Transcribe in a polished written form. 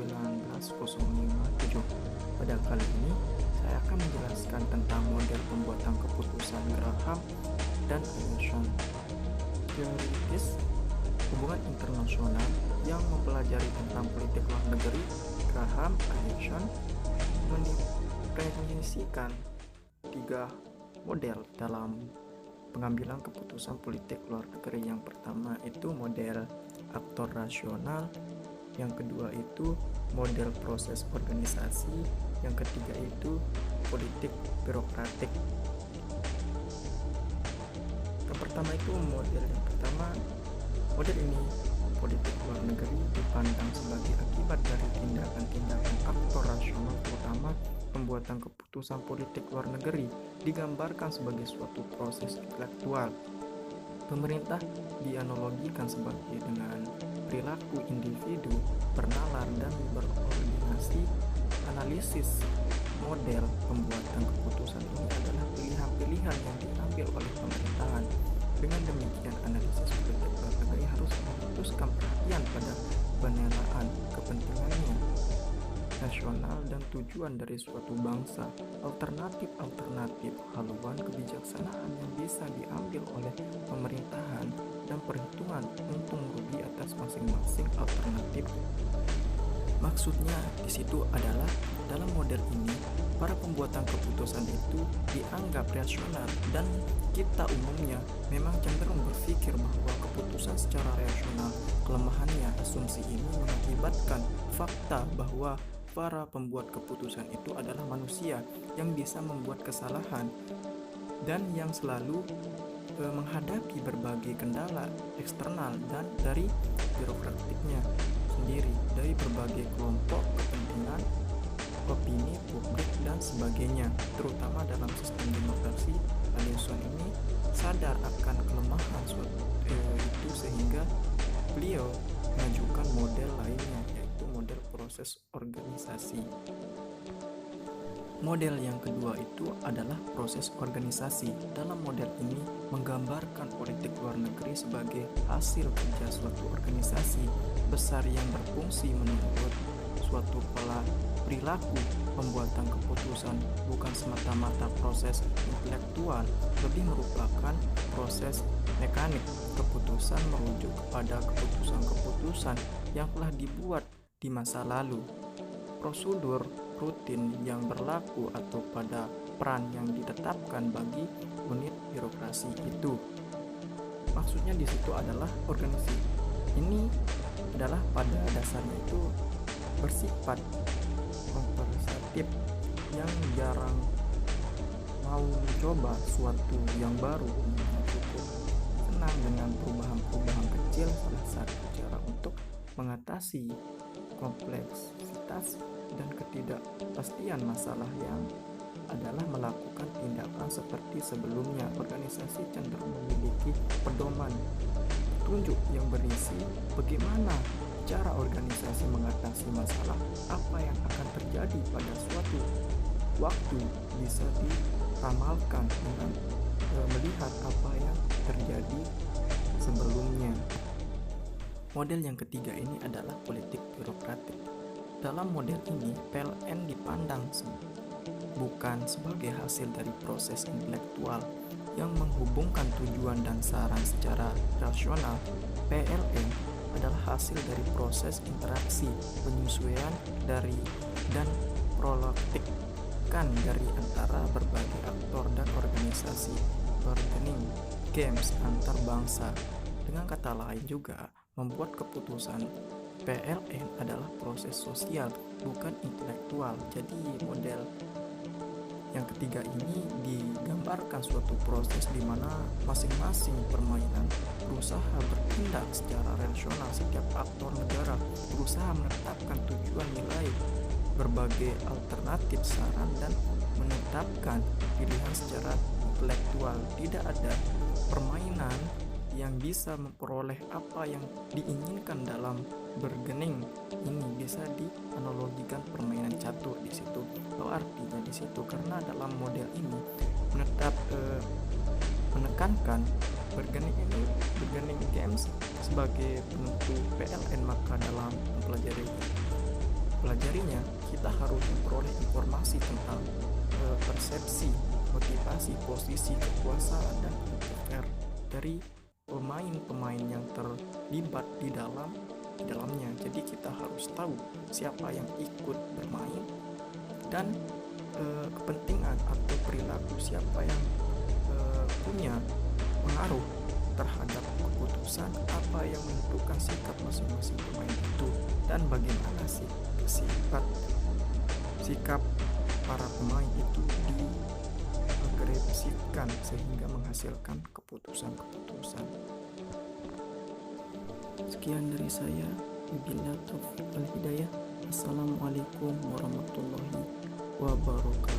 1905-7. Pada kali ini, saya akan menjelaskan tentang model pembuatan keputusan Graham dan Anderson. Teoritis hubungan internasional yang mempelajari tentang politik luar negeri, Graham Anderson mendefinisikan 3 model dalam pengambilan keputusan politik luar negeri. Yang pertama itu model aktor rasional, yang kedua itu model proses organisasi, yang ketiga itu politik birokratik. Yang pertama itu model ini politik luar negeri dipandang sebagai akibat dari tindakan-tindakan aktor rasional, terutama pembuatan keputusan politik luar negeri digambarkan sebagai suatu proses intelektual. Pemerintah dianalogikan sebagai dengan perilaku individu bernalar dan berkoordinasi. Analisis model pembuatan keputusan ini adalah pilihan-pilihan yang diambil oleh pemerintahan. Dengan demikian, analisis politik luar negeri harus memutuskan perhatian pada penelaan kepentingannya nasional dan tujuan dari suatu bangsa. Alternatif haluan kebijaksanaan yang bisa diambil oleh pemerintahan dan perhitungan untung rugi atas masing-masing alternatif. Maksudnya di situ adalah dalam model ini para pembuatan keputusan itu dianggap rasional, dan kita umumnya memang cenderung berpikir bahwa keputusan secara rasional. Kelemahannya, asumsi ini mengakibatkan fakta bahwa para pembuat keputusan itu adalah manusia yang bisa membuat kesalahan dan yang selalu menghadapi berbagai kendala eksternal dan dari birokratiknya sendiri, dari berbagai kelompok kepentingan, opini publik dan sebagainya, terutama dalam sistem demokrasi. Anderson ini sadar akan kelemahan itu sehingga beliau mengajukan model lainnya, yaitu model proses organisasi. Model yang kedua itu adalah proses organisasi. Dalam model ini menggambarkan politik luar negeri sebagai hasil kerja suatu organisasi besar yang berfungsi menurut suatu pola perilaku. Pembuatan keputusan bukan semata-mata proses intelektual, lebih merupakan proses mekanik. Keputusan merujuk kepada keputusan-keputusan yang telah dibuat di masa lalu, prosedur rutin yang berlaku, atau pada peran yang ditetapkan bagi unit birokrasi itu. Maksudnya di situ adalah organisasi ini adalah pada dasarnya itu bersifat konservatif yang jarang mau mencoba suatu yang baru, cukup senang dengan perubahan-perubahan kecil. Salah satu cara untuk mengatasi kompleksitas dan ketidakpastian masalah yang adalah melakukan tindakan seperti sebelumnya. Organisasi cenderung memiliki pedoman petunjuk yang berisi bagaimana cara organisasi mengatasi masalah, apa yang akan terjadi pada suatu waktu bisa diramalkan dengan melihat apa yang terjadi sebelumnya. Model yang ketiga ini adalah politik birokratik. Dalam model ini, PLN dipandang bukan sebagai hasil dari proses intelektual yang menghubungkan tujuan dan saran secara rasional. PLN adalah hasil dari proses interaksi, penyesuaian dari dan prolektikan dari antara berbagai aktor dan organisasi, bargaining games antar bangsa. Dengan kata lain juga, membuat keputusan PLN adalah proses sosial, bukan intelektual. Jadi model yang ketiga ini digambarkan suatu proses di mana masing-masing permainan berusaha bertindak secara rasional. Setiap aktor negara berusaha menetapkan tujuan, nilai, berbagai alternatif saran, dan menetapkan pilihan secara intelektual. Tidak ada permainan yang bisa memperoleh apa yang diinginkan dalam bargaining. Ini bisa dianalogikan permainan catur di situ. Artinya di situ, karena dalam model ini menekankan bargaining games sebagai penentu PLN, maka dalam mempelajari mempelajarinya, kita harus memperoleh informasi tentang persepsi, motivasi, posisi, kekuasaan, dan karakter dari pemain-pemain yang terlibat di dalamnya. Jadi kita harus tahu siapa yang ikut bermain dan kepentingan atau perilaku siapa yang punya pengaruh terhadap keputusan, apa yang menentukan sikap masing-masing pemain itu, dan bagaimana sih sikap para pemain itu diagresifkan sehingga menghasilkan keputusan-keputusan. Sekian dari saya. Wabillahi taufiq wal hidayah. Assalamualaikum warahmatullahi wabarakatuh.